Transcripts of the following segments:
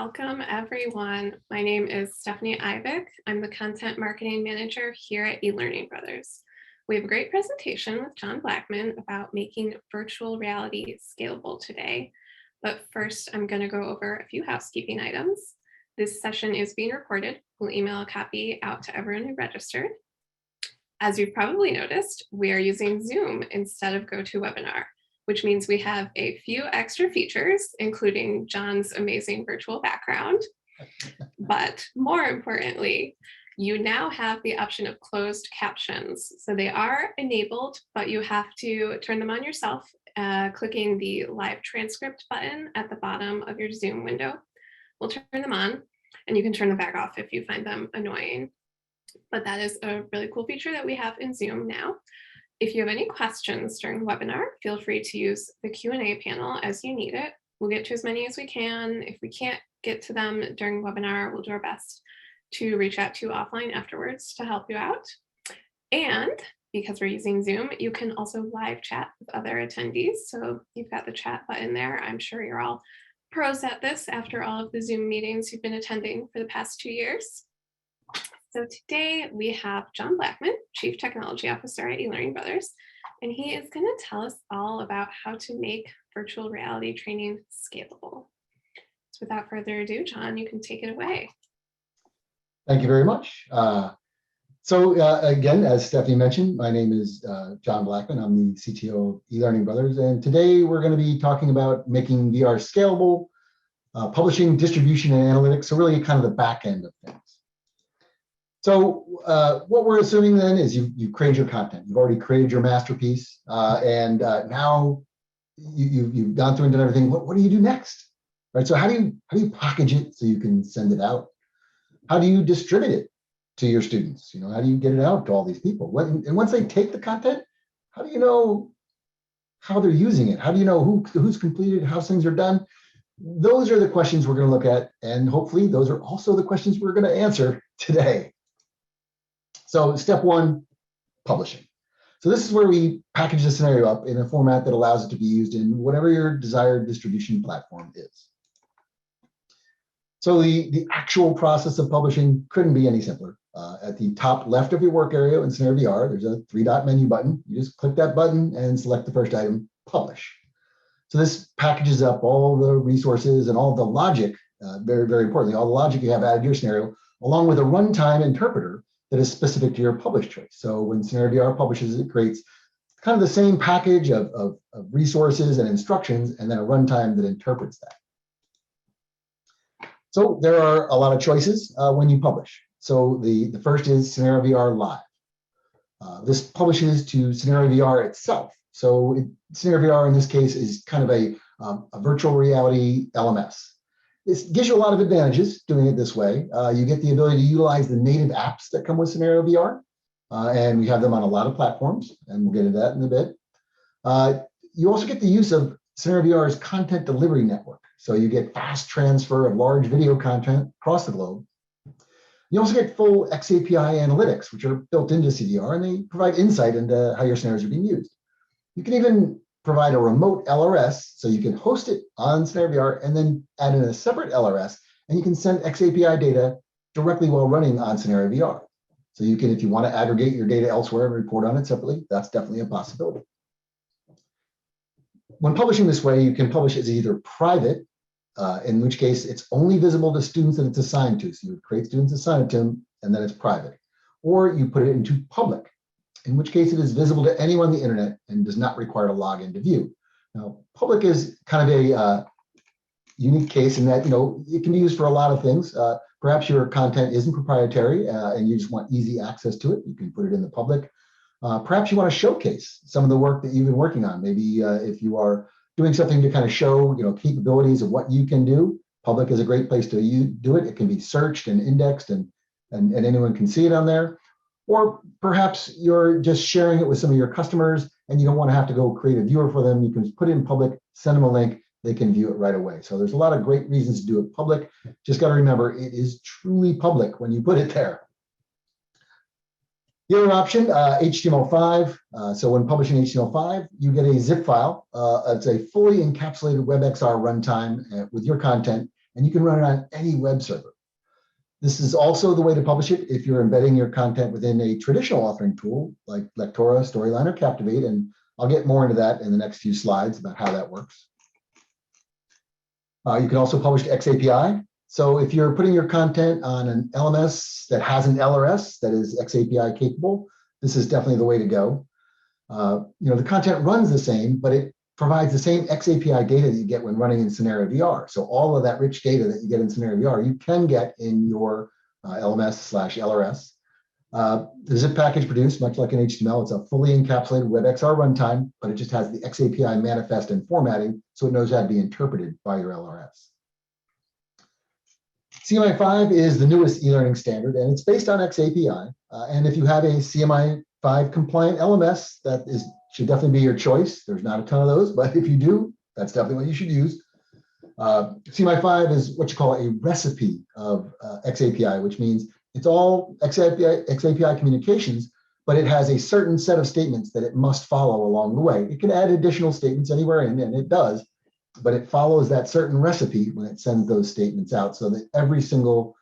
Welcome, everyone. My name is Stephanie Ivick. I'm the Content Marketing Manager here at eLearning Brothers. We have a great presentation with John Blackmon about making virtual reality scalable today. But first, I'm going to go over a few housekeeping items. This session is being recorded. We'll email a copy out to everyone who registered. As you've probably noticed, we are using Zoom instead of GoToWebinar, which means we have a few extra features, including John's amazing virtual background. But more importantly, you now have the option of closed captions. So they are enabled, but you have to turn them on yourself, clicking the live transcript button at the bottom of your Zoom window. We'll turn them on, and you can turn them back off if you find them annoying. But that is a really cool feature that we have in Zoom now. If you have any questions during the webinar, feel free to use the Q&A panel as you need it. We'll get to as many as we can. If we can't get to them during the webinar, we'll do our best to reach out to you offline afterwards to help you out. And because we're using Zoom, you can also live chat with other attendees. So you've got the chat button there. I'm sure you're all pros at this after all of the Zoom meetings you've been attending for the past 2 years. So today we have John Blackmon, Chief Technology Officer at eLearning Brothers, and he is going to tell us all about how to make virtual reality training scalable. So without further ado, John, you can take it away. Thank you very much. Again, as Stephanie mentioned, my name is John Blackmon. I'm the CTO of eLearning Brothers, and today we're going to be talking about making VR scalable, publishing, distribution, and analytics, so really kind of the back end of things. So what we're assuming then is you've created your content. You've already created your masterpiece, and now you've gone through and done everything. What do you do next? Right. So how do you package it so you can send it out? How do you distribute it to your students? You know, how do you get it out to all these people? And once they take the content, how do you know how they're using it? How do you know who's completed, how things are done? Those are the questions we're going to look at, and hopefully those are also the questions we're going to answer today. So step one, publishing. So this is where we package the scenario up in a format that allows it to be used in whatever your desired distribution platform is. So the actual process of publishing couldn't be any simpler. At the top left of your work area in CenarioVR, there's a 3-dot menu button. You just click that button and select the first item, publish. So this packages up all the resources and all the logic, very, very importantly, all the logic you have added to your scenario, along with a runtime interpreter that is specific to your publish choice. So when CenarioVR publishes, it creates kind of the same package of resources and instructions, and then a runtime that interprets that. So there are a lot of choices when you publish. So the first is CenarioVR Live. This publishes to CenarioVR itself. So CenarioVR in this case is kind of a virtual reality LMS. This gives you a lot of advantages doing it this way. You get the ability to utilize the native apps that come with CenarioVR, and we have them on a lot of platforms, and we'll get into that in a bit. You also get the use of CenarioVR's content delivery network. So you get fast transfer of large video content across the globe. You also get full XAPI analytics, which are built into CDR, and they provide insight into how your scenarios are being used. You can even provide a remote LRS, so you can host it on CenarioVR and then add in a separate LRS, and you can send XAPI data directly while running on CenarioVR. So you can, if you want to aggregate your data elsewhere and report on it separately, that's definitely a possibility. When publishing this way, you can publish as either private, in which case it's only visible to students that it's assigned to. So you would create students assigned to them, and then it's private. Or you put it into public, in which case it is visible to anyone on the internet and does not require a login to view. Now, public is kind of a unique case in that, you know, it can be used for a lot of things. Perhaps your content isn't proprietary and you just want easy access to it. You can put it in the public. Perhaps you want to showcase some of the work that you've been working on. Maybe if you are doing something to kind of show, you know, capabilities of what you can do, public is a great place to do it. It can be searched and indexed and anyone can see it on there. Or perhaps you're just sharing it with some of your customers and you don't want to have to go create a viewer for them. You can put it in public, send them a link, they can view it right away. So there's a lot of great reasons to do it public. Just got to remember, it is truly public when you put it there. The other option, HTML5. So when publishing HTML5, you get a zip file. It's a fully encapsulated WebXR runtime with your content, and you can run it on any web server. This is also the way to publish it if you're embedding your content within a traditional authoring tool like Electora, Storyline, or Captivate, and I'll get more into that in the next few slides about how that works. You can also publish to XAPI. So if you're putting your content on an LMS that has an LRS that is XAPI capable, this is definitely the way to go. The content runs the same, but it provides the same XAPI data that you get when running in CenarioVR. So all of that rich data that you get in CenarioVR, you can get in your LMS/LRS. The zip package produced, much like in HTML, it's a fully encapsulated WebXR runtime, but it just has the XAPI manifest and formatting, so it knows how to be interpreted by your LRS. CMI5 is the newest e-learning standard, and it's based on XAPI. And if you have a CMI5 compliant LMS, that should definitely be your choice. There's not a ton of those, but if you do, that's definitely what you should use. CMI5 is what you call a recipe of XAPI, which means it's all XAPI communications, but it has a certain set of statements that it must follow along the way. It can add additional statements anywhere in, and it does, but it follows that certain recipe when it sends those statements out so that every single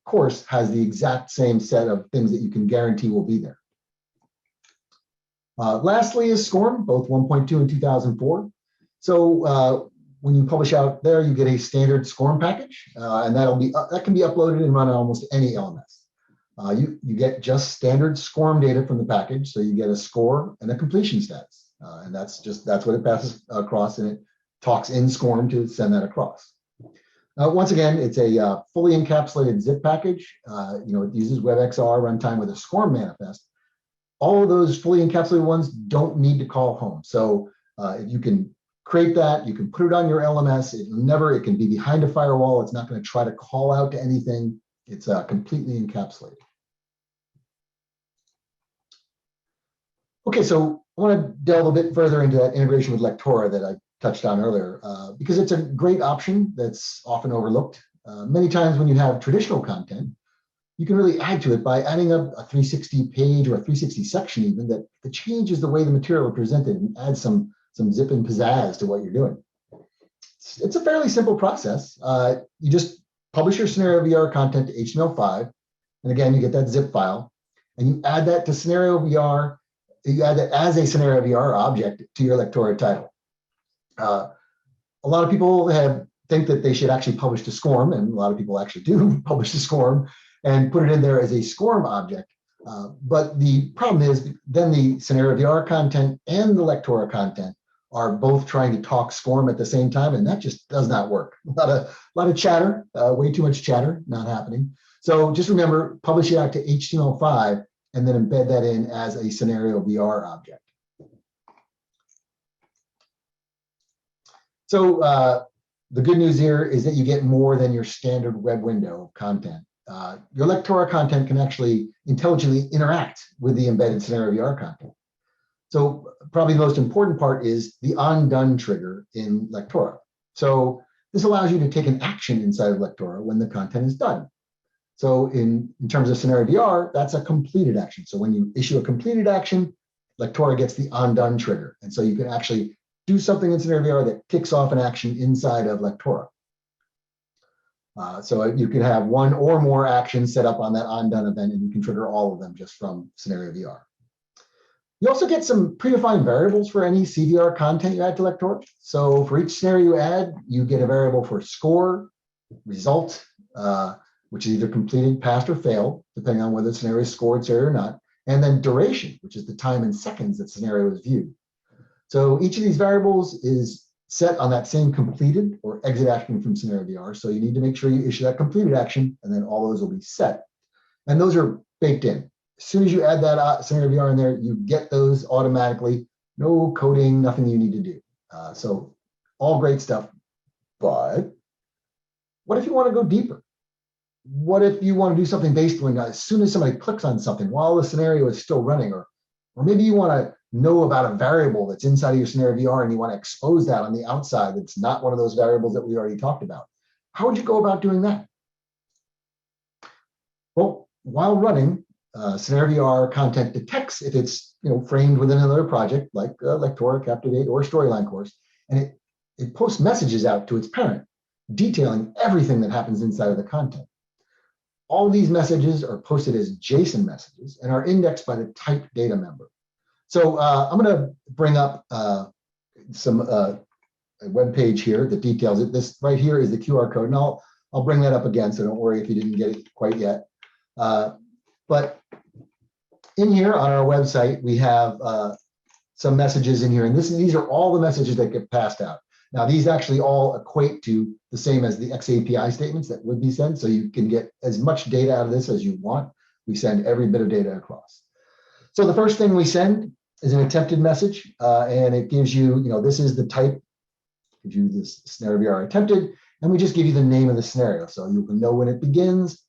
course has the exact same set of things that you can guarantee will be there. Lastly is SCORM, both 1.2 and 2004. So when you publish out there, you get a standard SCORM package, and that can be uploaded and run on almost any LMS. You get just standard SCORM data from the package, so you get a score and a completion status, and that's what it passes across, and it talks in SCORM to send that across. Once again, it's a fully encapsulated zip package. It uses WebXR runtime with a SCORM manifest. All of those fully encapsulated ones don't need to call home. So you can create that, you can put it on your LMS. It can be behind a firewall. It's not going to try to call out to anything. It's completely encapsulated. Okay, so I want to delve a bit further into that integration with Lectora that I touched on earlier, because it's a great option that's often overlooked. Many times when you have traditional content, you can really add to it by adding a 360 page or a 360 section even that changes the way the material is presented and adds some zip and pizzazz to what you're doing. It's a fairly simple process. You just publish your CenarioVR content to HTML5, and again, you get that zip file, and you add that to CenarioVR. You add that as a CenarioVR object to your Electora title. A lot of people think that they should actually publish to SCORM, and a lot of people actually do publish to SCORM and put it in there as a SCORM object. But the problem is then the CenarioVR content and the Electora content are both trying to talk SCORM at the same time, and that just does not work. A lot of chatter, way too much chatter, not happening. So just remember, publish it out to HTML5 and then embed that in as a CenarioVR object. So the good news here is that you get more than your standard web window of content. Your Electora content can actually intelligently interact with the embedded CenarioVR content. So probably the most important part is the undone trigger in Electora. So this allows you to take an action inside of Electora when the content is done. So in terms of CenarioVR, that's a completed action. So when you issue a completed action, Electora gets the undone trigger. And so you can actually do something in CenarioVR that kicks off an action inside of Electora. So you can have one or more actions set up on that undone event, and you can trigger all of them just from CenarioVR. You also get some predefined variables for any CVR content you add to Electora. So for each scenario you add, you get a variable for score, result, which is either completed, passed, or failed, depending on whether the scenario is scored, serial or not, and then duration, which is the time in seconds that scenario is viewed. So each of these variables is set on that same completed or exit action from CenarioVR. So you need to make sure you issue that completed action, and then all those will be set. And those are baked in. As soon as you add that CenarioVR in there, you get those automatically. No coding, nothing you need to do. So all great stuff. But what if you want to go deeper? What if you want to do something based on as soon as somebody clicks on something while the scenario is still running, or maybe you want to know about a variable that's inside of your CenarioVR and you want to expose that on the outside that's not one of those variables that we already talked about. How would you go about doing that? Well, while running, CenarioVR content detects if it's framed within another project like Lectora, Captivate, or Storyline course, and it posts messages out to its parent. detailing everything that happens inside of the content. All these messages are posted as JSON messages and are indexed by the type data member. So I'm going to bring up a web page here that details it. This right here is the QR code, and I'll bring that up again, so don't worry if you didn't get it quite yet. But in here on our website, we have some messages in here, and these are all the messages that get passed out. Now, these actually all equate to the same as the XAPI statements that would be sent, so you can get as much data out of this as you want. We send every bit of data across. So the first thing we send is an attempted message, and it gives you, this is the type, gives you this CenarioVR attempted, and we just give you the name of the scenario, so you can know when it begins.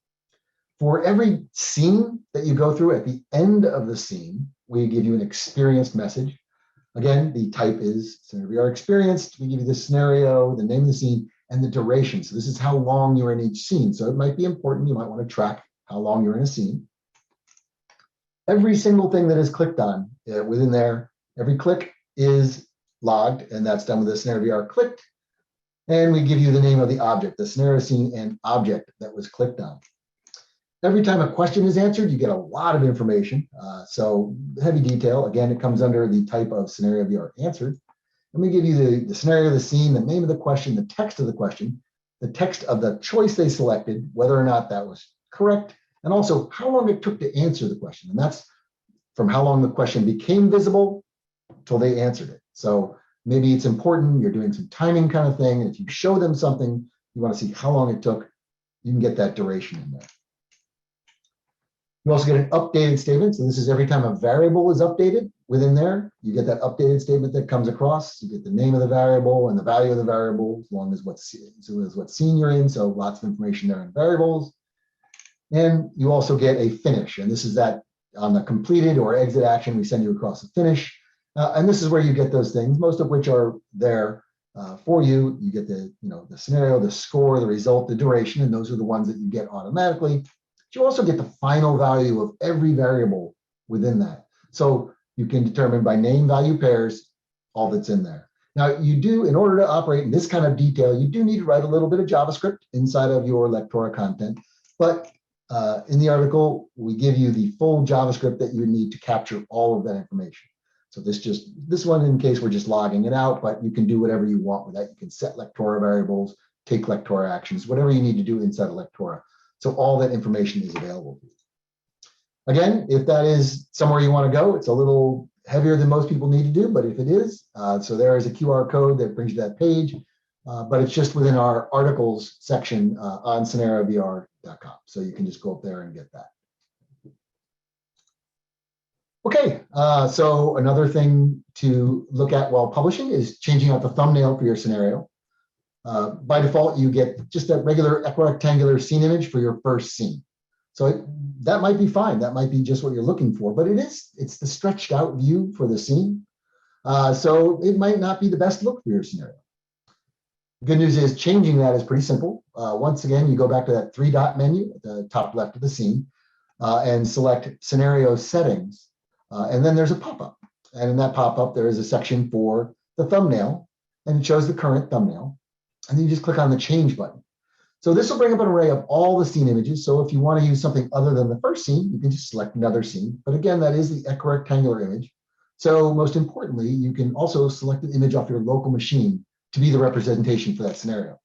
For every scene that you go through, at the end of the scene, we give you an experienced message. Again, the type is CenarioVR experienced. We give you the scenario, the name of the scene, and the duration. So this is how long you're in each scene. So it might be important. You might want to track how long you're in a scene. Every single thing that is clicked on within there, every click is logged, and that's done with the CenarioVR clicked. And we give you the name of the object, the scenario, scene, and object that was clicked on. Every time a question is answered, you get a lot of information. So heavy detail, again, it comes under the type of CenarioVR answered. And we give you the scenario, the scene, the name of the question, the text of the question, the text of the choice they selected, whether or not that was correct, and also how long it took to answer the question. And that's from how long the question became visible till they answered it. So maybe it's important, you're doing some timing kind of thing. And if you show them something, you want to see how long it took, you can get that duration in there. You also get an updated statement. So this is every time a variable is updated within there, you get that updated statement that comes across. You get the name of the variable and the value of the variable, as long as what scene you're in. So lots of information there in variables. And you also get a finish. And this is that on the completed or exit action, we send you across the finish. And this is where you get those things, most of which are there for you. You get the scenario, the score, the result, the duration, and those are the ones that you get automatically. You also get the final value of every variable within that. So you can determine by name value pairs all that's in there. Now you do, in order to operate in this kind of detail, you do need to write a little bit of JavaScript inside of your Electora content. But in the article, we give you the full JavaScript that you need to capture all of that information. So this one, in case we're just logging it out, but you can do whatever you want with that. You can set Electora variables, take Electora actions, whatever you need to do inside Electora. So all that information is available to you. Again, if that is somewhere you want to go, it's a little heavier than most people need to do, but if it is, so there is a QR code that brings you that page, but it's just within our articles section on CenarioVR.com. So you can just go up there and get that. Okay, so another thing to look at while publishing is changing out the thumbnail for your scenario. By default, you get just that regular rectangular scene image for your first scene. So that might be fine. That might be just what you're looking for, but it's the stretched out view for the scene. So it might not be the best look for your scenario. The good news is changing that is pretty simple. Once again, you go back to that 3-dot menu at the top left of the scene and select Scenario Settings. And then there's a pop-up. And in that pop-up, there is a section for the thumbnail, and it shows the current thumbnail. And then you just click on the change button. So this will bring up an array of all the scene images. So if you want to use something other than the first scene, you can just select another scene. But again, that is the rectangular image. So most importantly, you can also select an image off your local machine to be the representation for that scenario.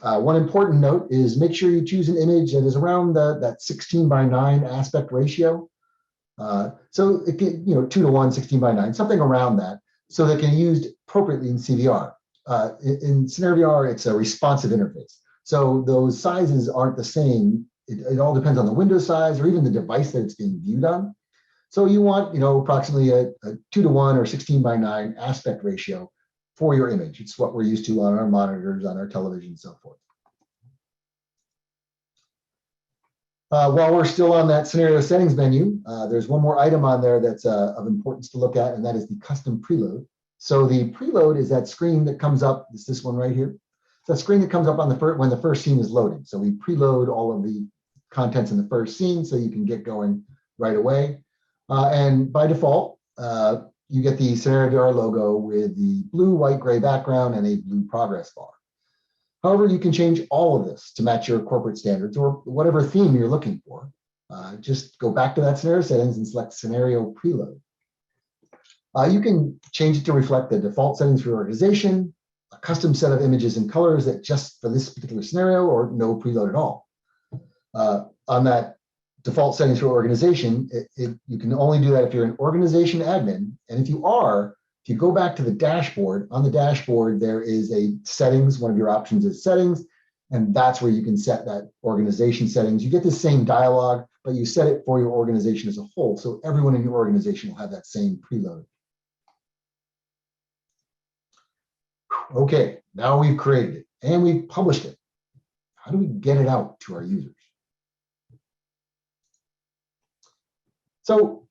One important note is make sure you choose an image that is around that 16:9 aspect ratio. So it can, 2:1, 16:9, something around that, so that it can be used appropriately in CVR. In CenarioVR, it's a responsive interface. So those sizes aren't the same. It all depends on the window size or even the device that it's being viewed on. So you want, approximately a 2:1 or 16:9 aspect ratio for your image. It's what we're used to on our monitors, on our television, and so forth. While we're still on that scenario settings menu, there's one more item on there that's of importance to look at, and that is the custom preload. So the preload is that screen that comes up, it's this one right here. It's that screen that comes up on when the first scene is loading. So we preload all of the contents in the first scene so you can get going right away. And by default, you get the CenarioVR logo with the blue, white, gray background and a blue progress bar. However, you can change all of this to match your corporate standards or whatever theme you're looking for. Just go back to that scenario settings and select scenario preload. You can change it to reflect the default settings for your organization, a custom set of images and colors that just for this particular scenario, or no preload at all. On that default settings for organization, you can only do that if you're an organization admin. And if you go back to the dashboard, on the dashboard, there is a settings. One of your options is settings, and that's where you can set that organization settings. You get the same dialogue, but you set it for your organization as a whole. So everyone in your organization will have that same preload. Okay, now we've created it and we've published it. How do we get it out to our users? So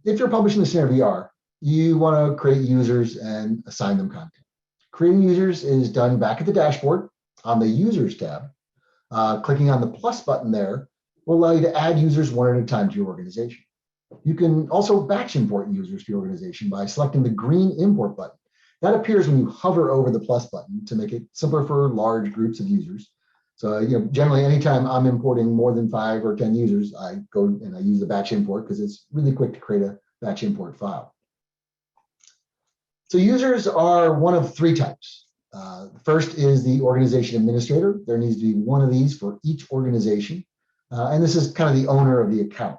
if you're publishing the CenarioVR, you want to create users and assign them content. Creating users is done back at the dashboard on the Users tab. Clicking on the plus button there will allow you to add users one at a time to your organization. You can also batch import users to your organization by selecting the green import button. That appears when you hover over the plus button to make it simpler for large groups of users. So, generally, anytime I'm importing more than 5 or 10 users, I go and I use the batch import because it's really quick to create a batch import file. So users are one of 3 types. The first is the organization administrator. There needs to be one of these for each organization. And this is kind of the owner of the account.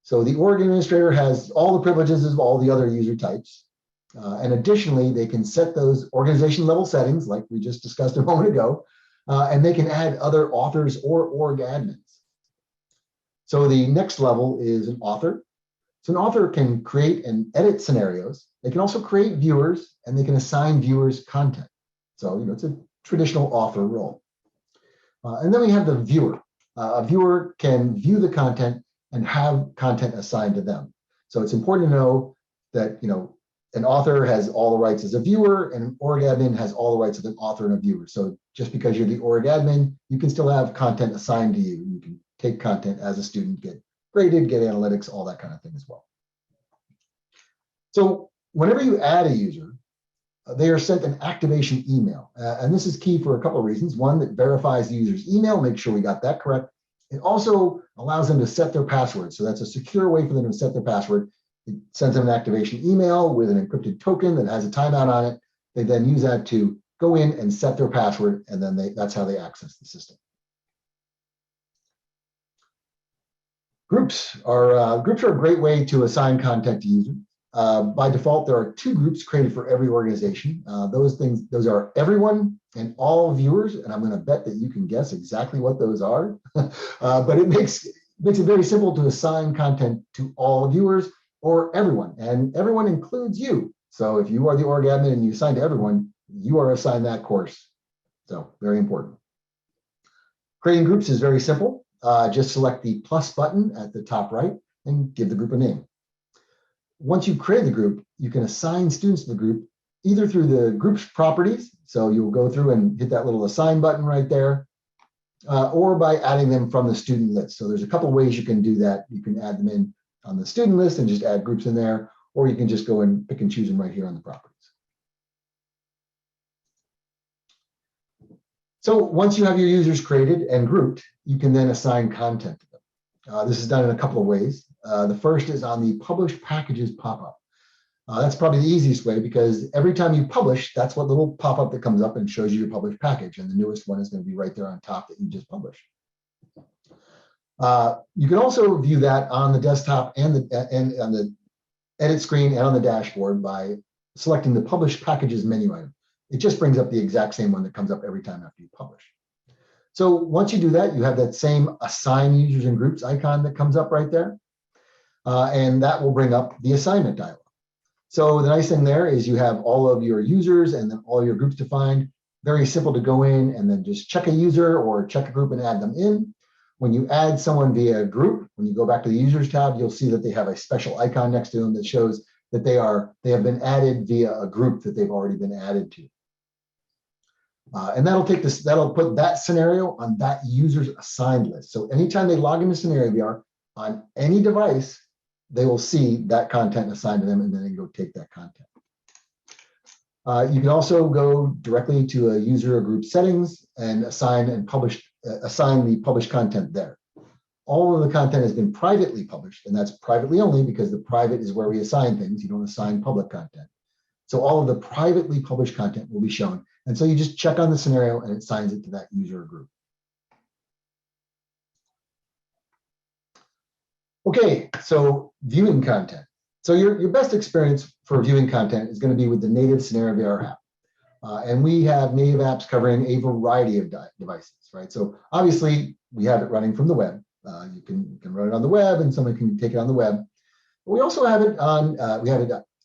So the org administrator has all the privileges of all the other user types. And additionally, they can set those organization level settings like we just discussed a moment ago, and they can add other authors or org admins. So the next level is an author. So an author can create and edit scenarios. They can also create viewers, and they can assign viewers content. So it's a traditional author role. And then we have the viewer. A viewer can view the content and have content assigned to them. So it's important to know that an author has all the rights as a viewer, and an org admin has all the rights of an author and a viewer. So just because you're the org admin, you can still have content assigned to you. You can take content as a student, get graded, get analytics, all that kind of thing as well. So whenever you add a user, they are sent an activation email. And this is key for a couple of reasons. One, that verifies the user's email, make sure we got that correct. It also allows them to set their password. So that's a secure way for them to set their password. It sends them an activation email with an encrypted token that has a timeout on it. They then use that to go in and set their password, and then that's how they access the system. Groups are a great way to assign content to users. By default, there are 2 groups created for every organization. Those are everyone and all viewers, and I'm going to bet that you can guess exactly what those are. But it makes it very simple to assign content to all viewers or everyone, and everyone includes you. So if you are the org admin and you assign to everyone, you are assigned that course. So very important. Creating groups is very simple. Just select the plus button at the top right and give the group a name. Once you create the group, you can assign students to the group either through the group's properties. So you'll go through and hit that little assign button right there, or by adding them from the student list. So there's a couple ways you can do that. You can add them in on the student list and just add groups in there, or you can just go and pick and choose them right here on the properties. So once you have your users created and grouped, you can then assign content to them. This is done in a couple of ways. The first is on the published packages pop-up. That's probably the easiest way because every time you publish, that's what little pop-up that comes up and shows you your published package. And the newest one is going to be right there on top that you just published. You can also view that on the desktop and on the edit screen and on the dashboard by selecting the published packages menu item. It just brings up the exact same one that comes up every time after you publish. So once you do that, you have that same assign users and groups icon that comes up right there. And that will bring up the assignment dialog. So the nice thing there is you have all of your users and then all your groups defined. Very simple to go in and then just check a user or check a group and add them in. When you add someone via group, when you go back to the users tab, you'll see that they have a special icon next to them that shows that they have been added via a group that they've already been added to. And that'll put that scenario on that user's assigned list. So anytime they log into CenarioVR on any device, they will see that content assigned to them and then they can go take that content. You can also go directly to a user or group settings and assign the published content there. All of the content has been privately published, and that's privately only because the private is where we assign things. You don't assign public content. So all of the privately published content will be shown. And so you just check on the scenario and it assigns it to that user or group. Okay, so viewing content. So your best experience for viewing content is going to be with the native CenarioVR app. And we have native apps covering a variety of devices, right? So obviously we have it running from the web. You can run it on the web and someone can take it on the web. But we also have it on,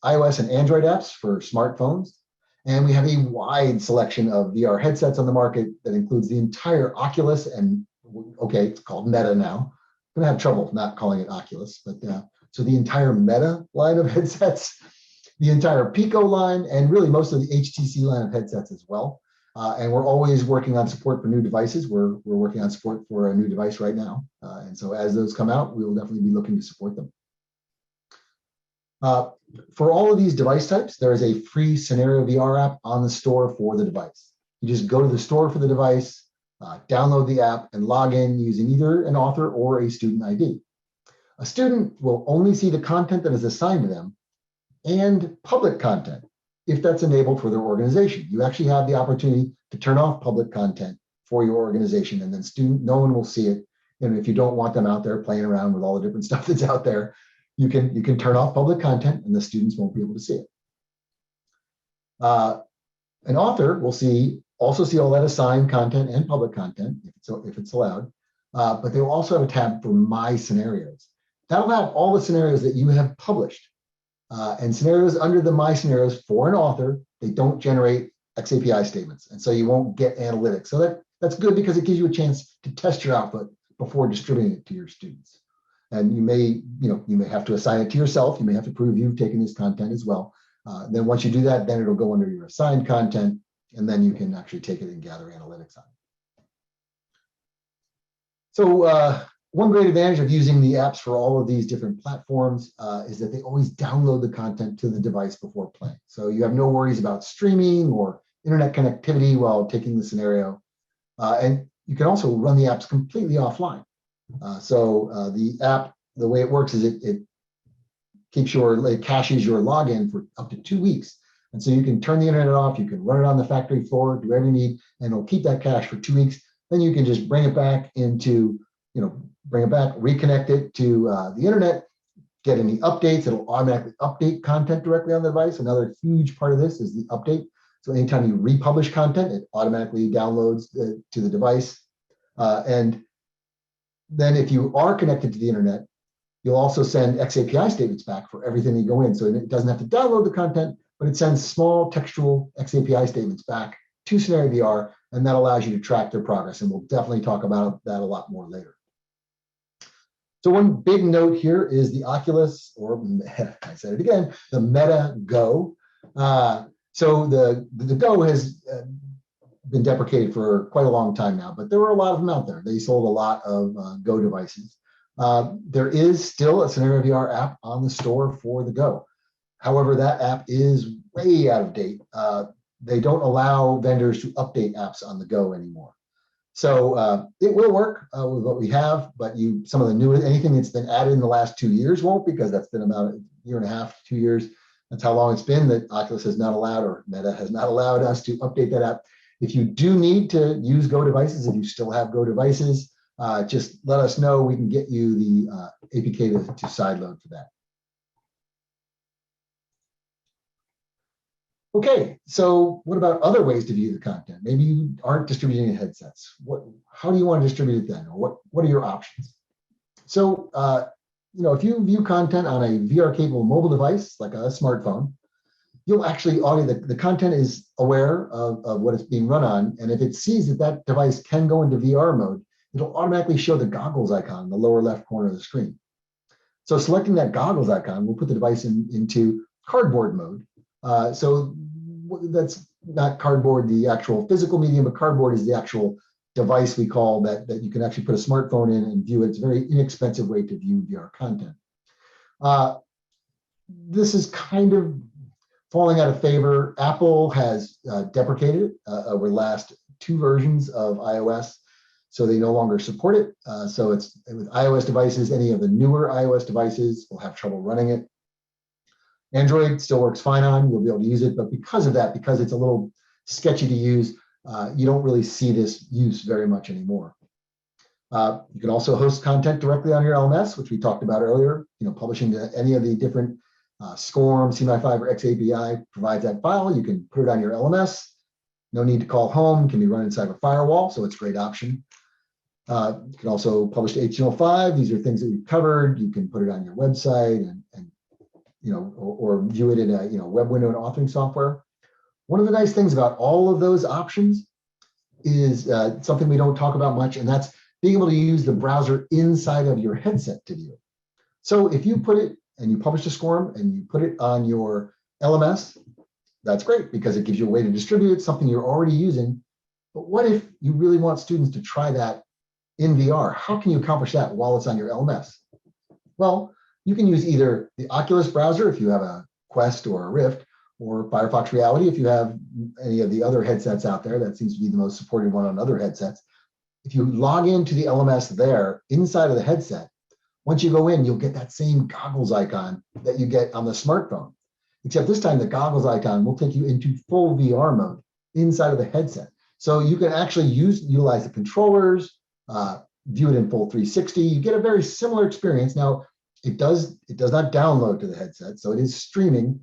iOS and Android apps for smartphones. And we have a wide selection of VR headsets on the market that includes the entire Oculus and, okay, it's called Meta now. I'm gonna have trouble not calling it Oculus, but so the entire Meta line of headsets, the entire Pico line, and really most of the HTC line of headsets as well. And we're always working on support for new devices. We're working on support for a new device right now. And so as those come out, we will definitely be looking to support them. For all of these device types, there is a free CenarioVR app on the store for the device. You just go to the store for the device, download the app, and log in using either an author or a student ID. A student will only see the content that is assigned to them and public content if that's enabled for their organization. You actually have the opportunity to turn off public content for your organization, and then no one will see it. And if you don't want them out there playing around with all the different stuff that's out there, you can turn off public content and the students won't be able to see it. An author will also see all that assigned content and public content if it's allowed, but they will also have a tab for My Scenarios. That'll have all the scenarios that you have published. And scenarios under the My Scenarios for an author, they don't generate XAPI statements. And so you won't get analytics. So that's good because it gives you a chance to test your output before distributing it to your students. And you may have to assign it to yourself. You may have to prove you've taken this content as well. Then once you do that, then it'll go under your assigned content, and then you can actually take it and gather analytics on it. So one great advantage of using the apps for all of these different platforms is that they always download the content to the device before playing. So you have no worries about streaming or internet connectivity while taking the scenario. And you can also run the apps completely offline. So the app, the way it works is it caches your login for up to 2 weeks. And so you can turn the internet off, you can run it on the factory floor, do whatever you need, and it'll keep that cache for 2 weeks. Then you can just bring it back, reconnect it to the internet, get any updates. It'll automatically update content directly on the device. Another huge part of this is the update. So anytime you republish content, it automatically downloads to the device. And then if you are connected to the internet, you'll also send XAPI statements back for everything that you go in. So it doesn't have to download the content, but it sends small textual XAPI statements back to CenarioVR, and that allows you to track their progress. And we'll definitely talk about that a lot more later. So one big note here is the Oculus, or I said it again, the Meta Go. So the Go has been deprecated for quite a long time now, but there were a lot of them out there. They sold a lot of Go devices. There is still a CenarioVR app on the store for the Go. However, that app is way out of date. They don't allow vendors to update apps on the Go anymore. So it will work with what we have, but some of the new, anything that's been added in the last 2 years won't, because that's been about a year and a half, 2 years. That's how long it's been that Oculus has not allowed, or Meta has not allowed us to update that app. If you do need to use Go devices, if you still have Go devices, just let us know. We can get you the APK to sideload for that. Okay, so what about other ways to view the content? Maybe you aren't distributing headsets. How do you want to distribute it then? Or what are your options? So, if you view content on a VR-capable mobile device, like a smartphone, you'll actually, the content is aware of what it's being run on. And if it sees that device can go into VR mode, it'll automatically show the goggles icon in the lower left corner of the screen. So selecting that goggles icon will put the device into cardboard mode. So that's not cardboard, the actual physical medium, but cardboard is the actual device we call that you can actually put a smartphone in and view it. It's a very inexpensive way to view VR content. This is kind of falling out of favor. Apple has deprecated it over the last 2 versions of iOS, so they no longer support it. So it's with iOS devices, any of the newer iOS devices will have trouble running it. Android still works fine on, you'll be able to use it, but because of that, because it's a little sketchy to use, you don't really see this use very much anymore. You can also host content directly on your LMS, which we talked about earlier. Publishing to any of the different SCORM, CMI5, or XAPI provides that file. You can put it on your LMS. No need to call home. Can be run inside a firewall, so it's a great option. You can also publish to HTML5. These are things that we've covered. You can put it on your website and or view it in a web window and authoring software. One of the nice things about all of those options is something we don't talk about much, and that's being able to use the browser inside of your headset to view it. So if you put it and you publish to SCORM and you put it on your LMS, that's great because it gives you a way to distribute it, something you're already using. But what if you really want students to try that in VR? How can you accomplish that while it's on your LMS? Well, you can use either the Oculus browser if you have a Quest or a Rift, or Firefox Reality if you have any of the other headsets out there. That seems to be the most supported one on other headsets. If you log into the LMS there inside of the headset, once you go in, you'll get that same goggles icon that you get on the smartphone. Except this time, the goggles icon will take you into full VR mode inside of the headset. So you can actually utilize the controllers, view it in full 360. You get a very similar experience. Now, it does not download to the headset, so it is streaming.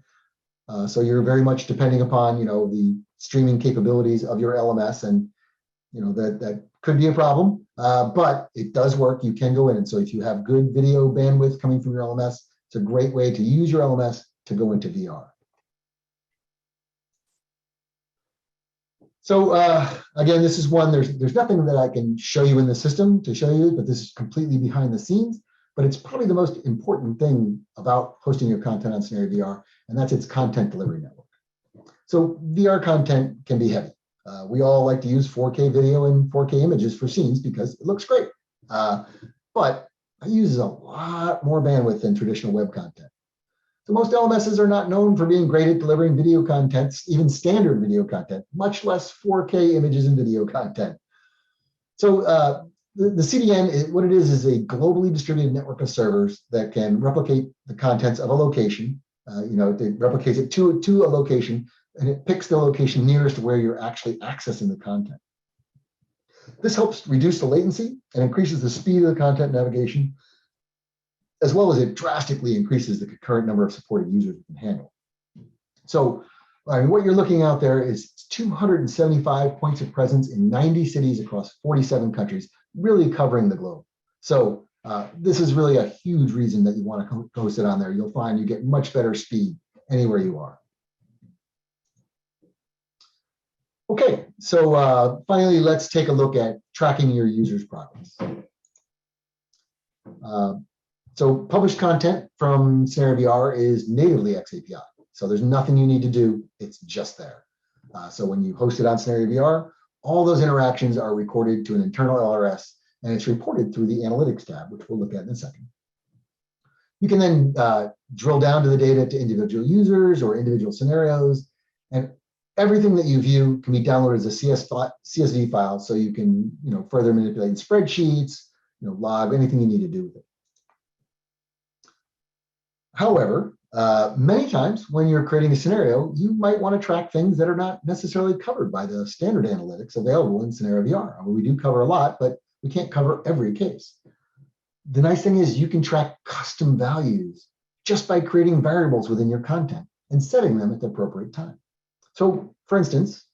So you're very much depending upon the streaming capabilities of your LMS, and that could be a problem, but it does work. You can go in, and so if you have good video bandwidth coming from your LMS, it's a great way to use your LMS to go into VR. So again, this is one, there's nothing that I can show you in the system to show you, but this is completely behind the scenes. But it's probably the most important thing about hosting your content on CenarioVR, and that's its content delivery network. So VR content can be heavy. We all like to use 4K video and 4K images for scenes because it looks great. But it uses a lot more bandwidth than traditional web content. So most LMSs are not known for being great at delivering video content, even standard video content, much less 4K images and video content. So the CDN, what it is a globally distributed network of servers that can replicate the contents of a location. It replicates it to a location, and it picks the location nearest to where you're actually accessing the content. This helps reduce the latency and increases the speed of the content navigation, as well as it drastically increases the concurrent number of supported users it can handle. So what you're looking out there is 275 points of presence in 90 cities across 47 countries, really covering the globe. So this is really a huge reason that you want to host it on there. You'll find you get much better speed anywhere you are. Okay, so finally, let's take a look at tracking your users' progress. So published content from CenarioVR is natively XAPI. So there's nothing you need to do, it's just there. So when you host it on CenarioVR, all those interactions are recorded to an internal LRS, and it's reported through the analytics tab, which we'll look at in a second. You can then drill down to the data to individual users or individual scenarios, and everything that you view can be downloaded as a CSV file, so you can further manipulate spreadsheets, log anything you need to do with it. However, many times when you're creating a scenario, you might want to track things that are not necessarily covered by the standard analytics available in CenarioVR. We do cover a lot, but we can't cover every case. The nice thing is you can track custom values just by creating variables within your content and setting them at the appropriate time. So for instance,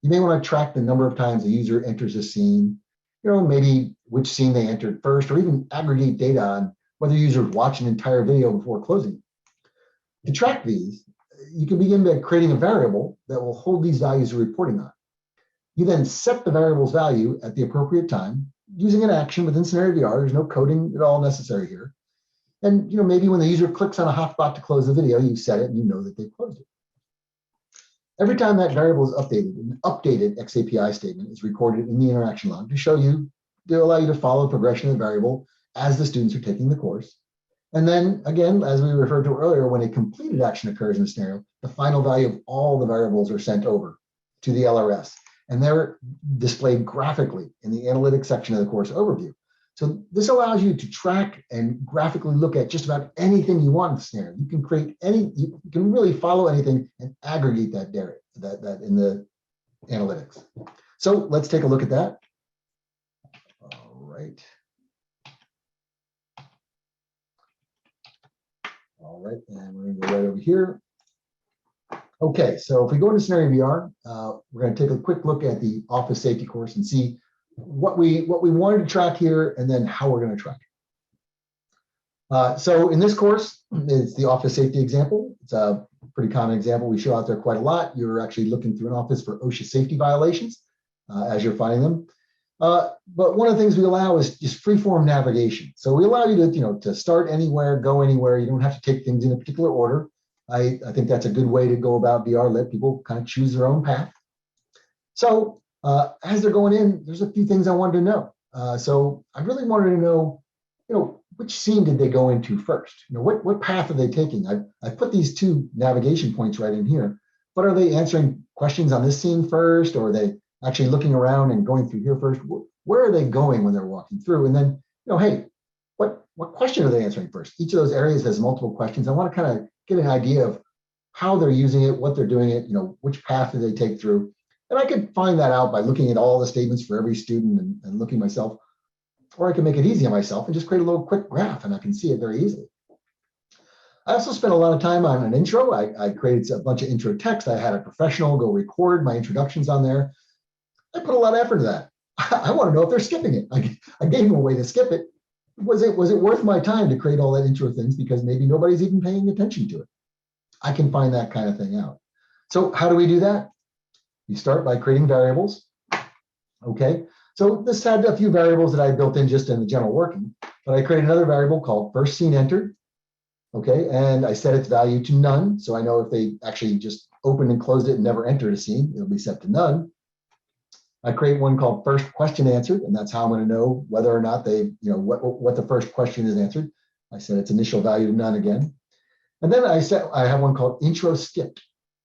you may want to track the number of times a user enters a scene, maybe which scene they entered first, or even aggregate data on whether users watch an entire video before closing it. To track these, you can begin by creating a variable that will hold these values you're reporting on. You then set the variable's value at the appropriate time using an action within CenarioVR. There's no coding at all necessary here. And maybe when the user clicks on a hotspot to close the video, you set it and you know that they've closed it. Every time that variable is updated, an updated XAPI statement is recorded in the interaction log to allow you to follow the progression of the variable as the students are taking the course. And then again, as we referred to earlier, when a completed action occurs in a scenario, the final value of all the variables are sent over to the LRS. And they're displayed graphically in the analytics section of the course overview. So this allows you to track and graphically look at just about anything you want in the scenario. You can create any, you can really follow anything and aggregate that data that in the analytics. So let's take a look at that. All right. All right, and we're going to go right over here. Okay, so if we go into ScenarioVR, we're going to take a quick look at the office safety course and see what we wanted to track here and then how we're going to track it. So in this course, it's the office safety example. It's a pretty common example we show out there quite a lot. You're actually looking through an office for OSHA safety violations as you're finding them. But one of the things we allow is just free-form navigation. So we allow you to, to start anywhere, go anywhere. You don't have to take things in a particular order. I think that's a good way to go about VR. Let people kind of choose their own path. So as they're going in, there's a few things I wanted to know. So I really wanted to know, which scene did they go into first? What path are they taking? I put these two navigation points right in here, but are they answering questions on this scene first, or are they actually looking around and going through here first? Where are they going when they're walking through? And then, hey, what question are they answering first? Each of those areas has multiple questions. I want to kind of get an idea of how they're using it, what they're doing it, which path do they take through. And I could find that out by looking at all the statements for every student and looking myself, or I can make it easy on myself and just create a little quick graph and I can see it very easily. I also spent a lot of time on an intro. I created a bunch of intro text. I had a professional go record my introductions on there. I put a lot of effort into that. I want to know if they're skipping it. I gave them a way to skip it. Was it worth my time to create all that intro things because maybe nobody's even paying attention to it? I can find that kind of thing out. So how do we do that? You start by creating variables. Okay, so this had a few variables that I built in just in the general working, but I created another variable called first scene entered. Okay, and I set its value to none. So I know if they actually just opened and closed it and never entered a scene, it'll be set to none. I create one called first question answered, and that's how I'm going to know whether or not they, what the first question is answered. I set its initial value to none again. And then I have one called intro skipped,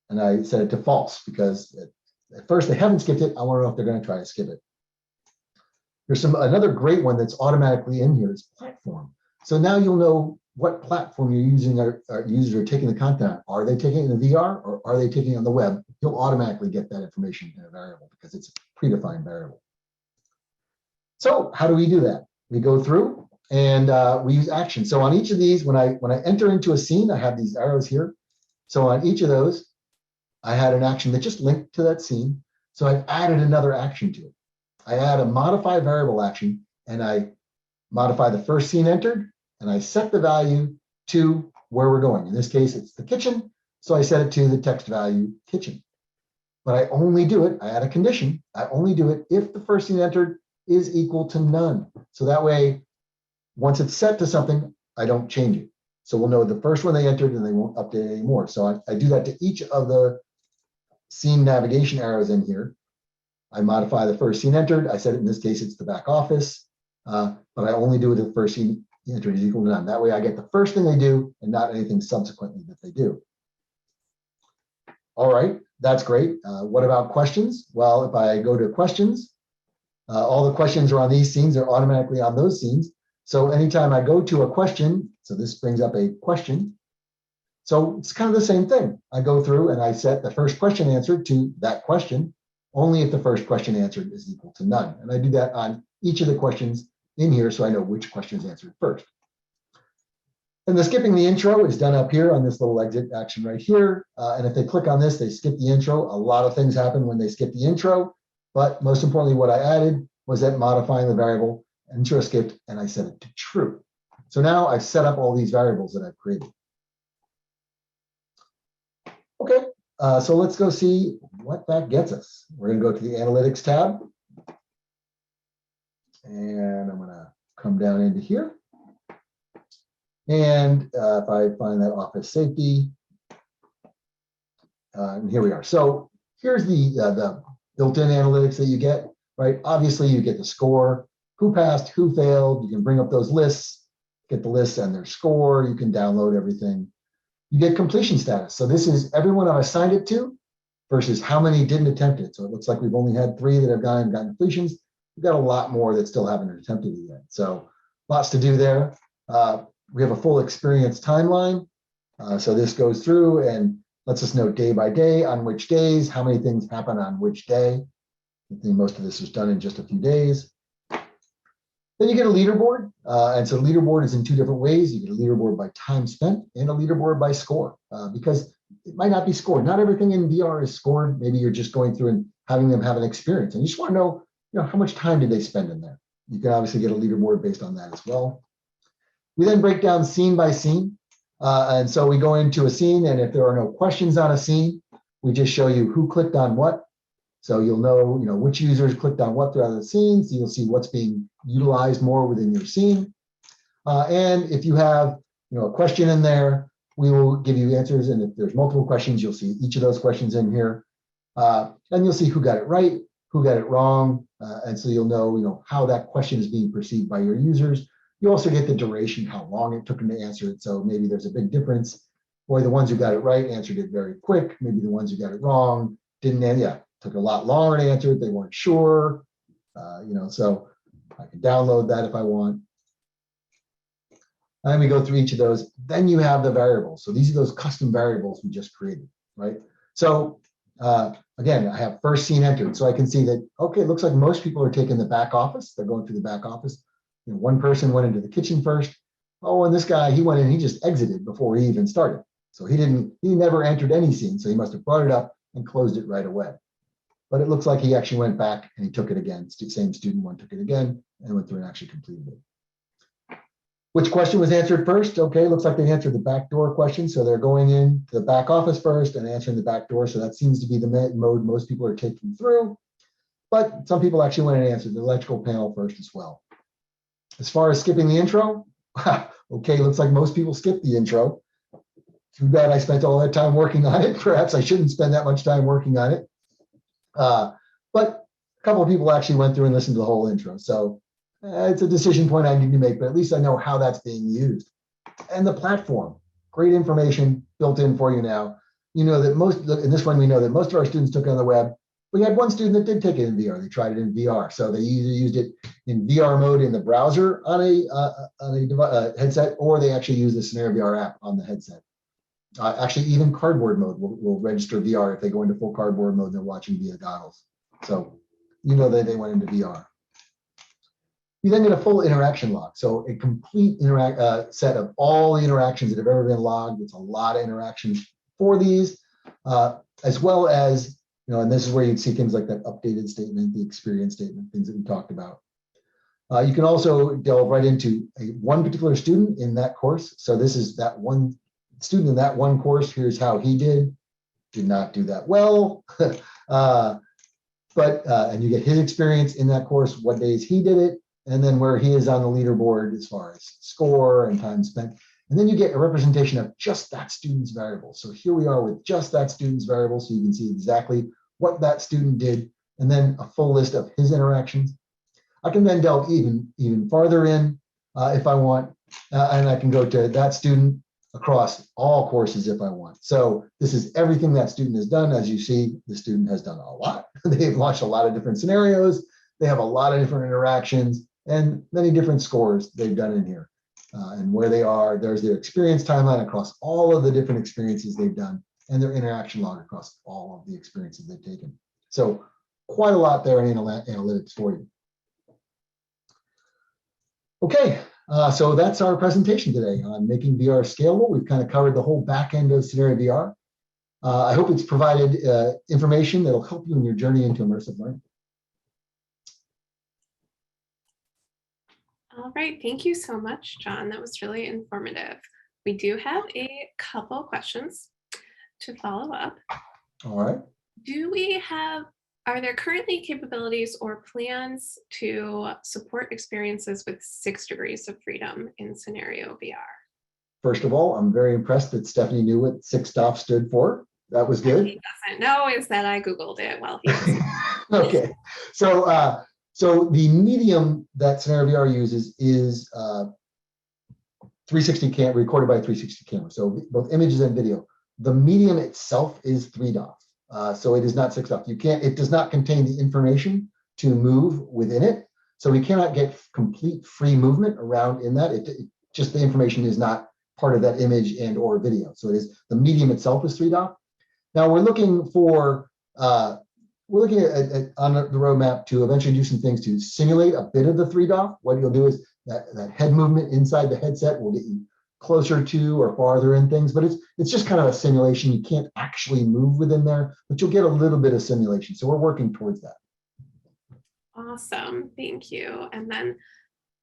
and I set it to false because at first they haven't skipped it. I want to know if they're going to try to skip it. There's another great one that's automatically in here is platform. So now you'll know what platform you're using or users are taking the content on. Are they taking it in the VR or are they taking it on the web? You'll automatically get that information in a variable because it's a predefined variable. So how do we do that? We go through and we use action. So on each of these, when I enter into a scene, I have these arrows here. So on each of those, I had an action that just linked to that scene. So I've added another action to it. I add a modify variable action and I modify the first scene entered and I set the value to where we're going. In this case, it's the kitchen. So I set it to the text value kitchen. But I only do it, I add a condition. I only do it if the first scene entered is equal to none. So that way, once it's set to something, I don't change it. So we'll know the first one they entered and they won't update it anymore. So I do that to each of the scene navigation arrows in here. I modify the first scene entered. I said in this case, it's the back office, but I only do it if the first scene entered is equal to none. That way I get the first thing they do and not anything subsequently that they do. All right, that's great. What about questions? Well, if I go to questions, all the questions are on these scenes. They're automatically on those scenes. So anytime I go to a question, so this brings up a question. So it's kind of the same thing. I go through and I set the first question answered to that question, only if the first question answered is equal to none. And I do that on each of the questions in here so I know which question is answered first. And the skipping the intro is done up here on this little exit action right here. And if they click on this, they skip the intro. A lot of things happen when they skip the intro. But most importantly, what I added was that modifying the variable intro skipped, and I set it to true. So now I've set up all these variables that I've created. Okay, so let's go see what that gets us. We're going to go to the Analytics tab. And I'm going to come down into here. And if I find that office safety, and here we are. So here's the built-in analytics that you get, right? Obviously, you get the score, who passed, who failed. You can bring up those lists. get the list and their score. You can download everything. You get completion status. So this is everyone I've assigned it to versus how many didn't attempt it. So it looks like we've only had 3 that have gotten completions. We've got a lot more that still haven't attempted it yet. So lots to do there. We have a full experience timeline. So this goes through and lets us know day by day on which days, how many things happen on which day. I think most of this was done in just a few days. Then you get a leaderboard. And so leaderboard is in 2 different ways. You get a leaderboard by time spent and a leaderboard by score, because it might not be scored. Not everything in VR is scored. Maybe you're just going through and having them have an experience. And you just want to know, how much time did they spend in there? You can obviously get a leaderboard based on that as well. We then break down scene by scene. And so we go into a scene, and if there are no questions on a scene, we just show you who clicked on what. So you'll know, which users clicked on what throughout the scene. So you'll see what's being utilized more within your scene. And if you have, a question in there, we will give you answers. And if there's multiple questions, you'll see each of those questions in here. And you'll see who got it right, who got it wrong. And so you'll know, how that question is being perceived by your users. You also get the duration, how long it took them to answer it. So maybe there's a big difference. Boy, the ones who got it right answered it very quick. Maybe the ones who got it wrong took a lot longer to answer it. They weren't sure. So I can download that if I want. And we go through each of those. Then you have the variables. So these are those custom variables we just created, right? So again, I have first scene entered. So I can see that, okay, it looks like most people are taking the back office. They're going through the back office. One person went into the kitchen first. Oh, and this guy, he went in, he just exited before he even started. So he never entered any scene. So he must have brought it up and closed it right away. But it looks like he actually went back and he took it again. Same student one took it again and went through and actually completed it. Which question was answered first? Okay, looks like they answered the backdoor question. So they're going in to the back office first and answering the back door. So that seems to be the mode most people are taking through. But some people actually went and answered the electrical panel first as well. As far as skipping the intro, okay, looks like most people skipped the intro. Too bad I spent all that time working on it. Perhaps I shouldn't spend that much time working on it. But a couple of people actually went through and listened to the whole intro. So it's a decision point I need to make, but at least I know how that's being used. And the platform, great information built in for you now. In this one, we know that most of our students took it on the web. We had one student that did take it in VR. They tried it in VR. So they either used it in VR mode in the browser on a headset, or they actually used the CenarioVR app on the headset. Actually, even cardboard mode will register VR if they go into full cardboard mode and they're watching via goggles. So that they went into VR. You then get a full interaction log. So a complete set of all the interactions that have ever been logged. It's a lot of interactions for these, as well as, and this is where you'd see things like that updated statement, the experience statement, things that we talked about. You can also delve right into one particular student in that course. So this is that one student in that one course. Here's how he did not do that well. And you get his experience in that course, what days he did it, and then where he is on the leaderboard as far as score and time spent. And then you get a representation of just that student's variable. So here we are with just that student's variable, so you can see exactly what that student did, and then a full list of his interactions. I can then delve even farther in if I want, and I can go to that student across all courses if I want. So this is everything that student has done. As you see, the student has done a lot. They've launched a lot of different scenarios. They have a lot of different interactions and many different scores they've done in here. And where they are, there's their experience timeline across all of the different experiences they've done, and their interaction log across all of the experiences they've taken. So quite a lot there in analytics for you. Okay, so that's our presentation today on making VR scalable. We've kind of covered the whole back end of CenarioVR. I hope it's provided information that'll help you in your journey into immersive learning. All right, thank you so much, John. That was really informative. We do have a couple questions to follow up. All right. Are there currently capabilities or plans to support experiences with 6 degrees of freedom in CenarioVR? First of all, I'm very impressed that Stephanie knew what 6 stops stood for. That was good. What he doesn't know is that I Googled it while he was. Okay, so the medium that CenarioVR uses is 360 recorded by a 360 camera. So both images and video. The medium itself is 3DOF. So it is not 6DOF. It does not contain the information to move within it. So we cannot get complete free movement around in that. Just the information is not part of that image and or video. So it is, the medium itself is 3DOF. Now we're looking for, we're looking at on the roadmap to eventually do some things to simulate a bit of the 3DOF. What you'll do is that head movement inside the headset will get you closer to or farther in things, but it's just kind of a simulation. You can't actually move within there, but you'll get a little bit of simulation. So we're working towards that. Awesome, thank you. And then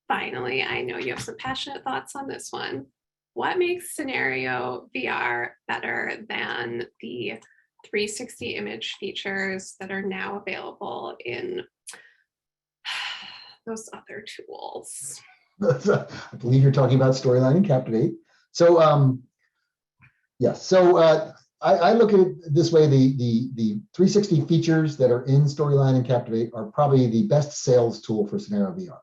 finally, I know you have some passionate thoughts on this one. What makes Scenario VR better than the 360 image features that are now available in those other tools? I believe you're talking about Storyline and Captivate. So yes, so I look at it this way: the 360 features that are in Storyline and Captivate are probably the best sales tool for Scenario VR.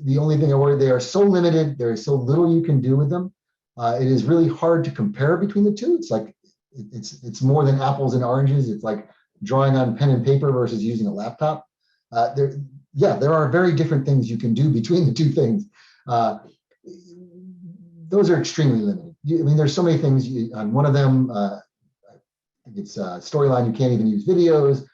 The only thing I worry, they are so limited. There is so little you can do with them. It is really hard to compare between the two. It's like it's more than apples and oranges. It's like drawing on pen and paper versus using a laptop. There are very different things you can do between the two things. Those are extremely limited. I mean, there's so many things on one of them. It's Storyline, you can't even use videos.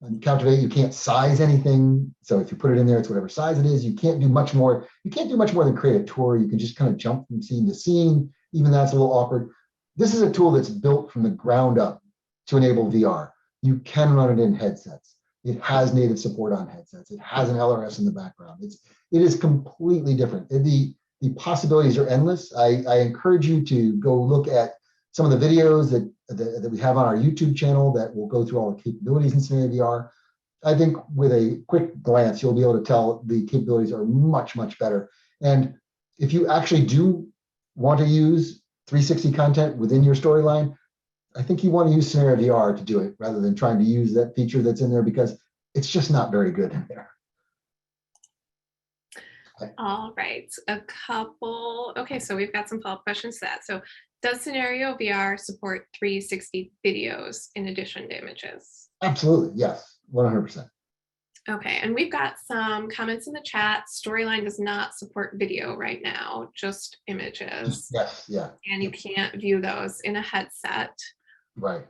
On Captivate, you can't size anything. So if you put it in there, it's whatever size it is. You can't do much more. You can't do much more than create a tour. You can just kind of jump from scene to scene. Even that's a little awkward. This is a tool that's built from the ground up to enable VR. You can run it in headsets. It has native support on headsets. It has an LRS in the background. It is completely different. The possibilities are endless. I encourage you to go look at some of the videos that we have on our YouTube channel that will go through all the capabilities in ScenarioVR. I think with a quick glance, you'll be able to tell the capabilities are much, much better. And if you actually do want to use 360 content within your Storyline, I think you want to use CenarioVR to do it rather than trying to use that feature that's in there, because it's just not very good in there. All right, okay, so we've got some follow-up questions to that. So does ScenarioVR support 360 videos in addition to images? Absolutely, yes, 100%. Okay, and we've got some comments in the chat. Storyline does not support video right now, just images. Yes, yeah. And you can't view those in a headset. Right.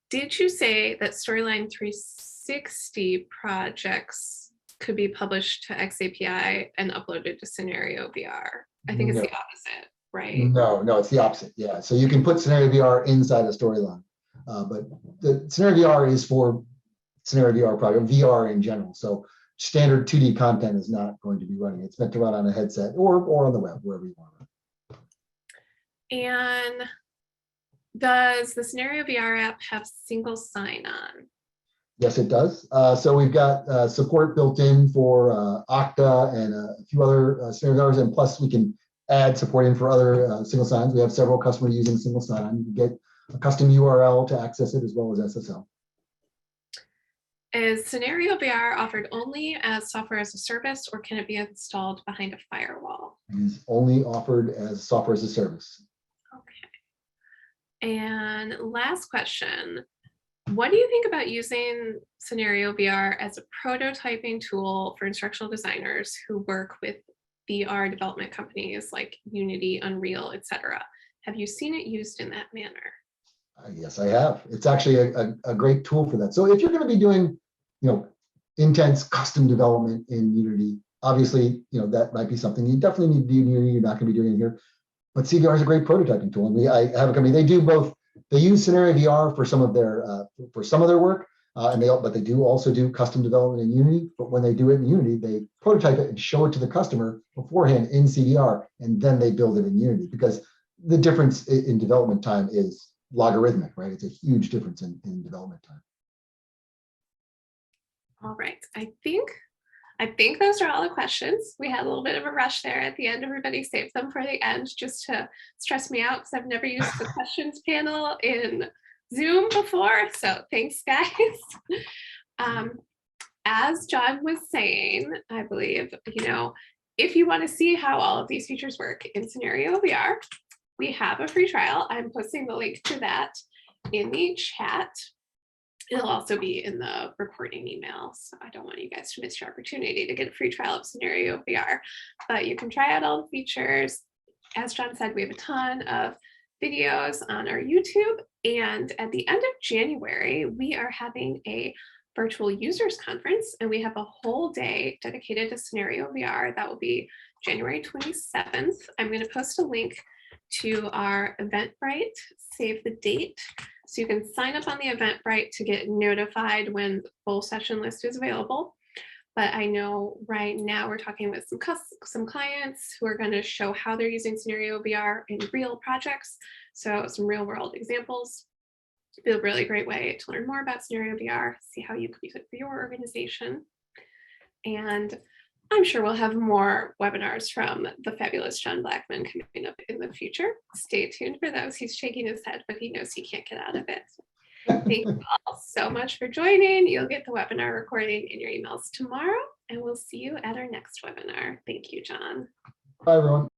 Did you say that Storyline 360 projects could be published to XAPI and uploaded to ScenarioVR? I think it's the opposite, right? No, it's the opposite. Yeah, so you can put ScenarioVR inside a Storyline, but the ScenarioVR is for ScenarioVR project, VR in general. So standard 2D content is not going to be running. It's meant to run on a headset or on the web, wherever you want to run. And does the ScenarioVR app have single sign-on? Yes, it does. So we've got support built in for Okta and a few other ScenarioVRs, and plus we can add support in for other single signs. We have several customers using single sign-on. You can get a custom URL to access it as well as SSL. Is ScenarioVR offered only as software as a service, or can it be installed behind a firewall? It is only offered as software as a service. Okay. And last question. What do you think about using ScenarioVR as a prototyping tool for instructional designers who work with VR development companies like Unity, Unreal, etc.? Have you seen it used in that manner? Yes, I have. It's actually a great tool for that. So if you're going to be doing, intense custom development in Unity, obviously, that might be something you definitely need to do in Unity. You're not going to be doing it here. But CVR is a great prototyping tool. And I have a company. They do both. They use ScenarioVR for some of their work, but they do also do custom development in Unity. But when they do it in Unity, they prototype it and show it to the customer beforehand in CVR, and then they build it in Unity, because the difference in development time is logarithmic, right? It's a huge difference in development time. All right, I think those are all the questions. We had a little bit of a rush there at the end. Everybody saved them for the end just to stress me out, because I've never used the questions panel in Zoom before. So thanks, guys. As John was saying, I believe, if you want to see how all of these features work in CenarioVR, we have a free trial. I'm posting the link to that in the chat. It'll also be in the recording email. So I don't want you guys to miss your opportunity to get a free trial of CenarioVR, but you can try out all the features. As John said, we have a ton of videos on our YouTube. And at the end of January, we are having a virtual users conference, and we have a whole day dedicated to CenarioVR. That will be January 27th. I'm going to post a link to our Eventbrite, save the date, so you can sign up on the Eventbrite to get notified when the full session list is available. But I know right now we're talking with some clients who are going to show how they're using CenarioVR in real projects. So some real world examples. It'll be a really great way to learn more about CenarioVR, see how you can use it for your organization. And I'm sure we'll have more webinars from the fabulous John Blackmon coming up in the future. Stay tuned for those. He's shaking his head, but he knows he can't get out of it. Thank you all so much for joining. You'll get the webinar recording in your emails tomorrow, and we'll see you at our next webinar. Thank you, John. Bye, everyone.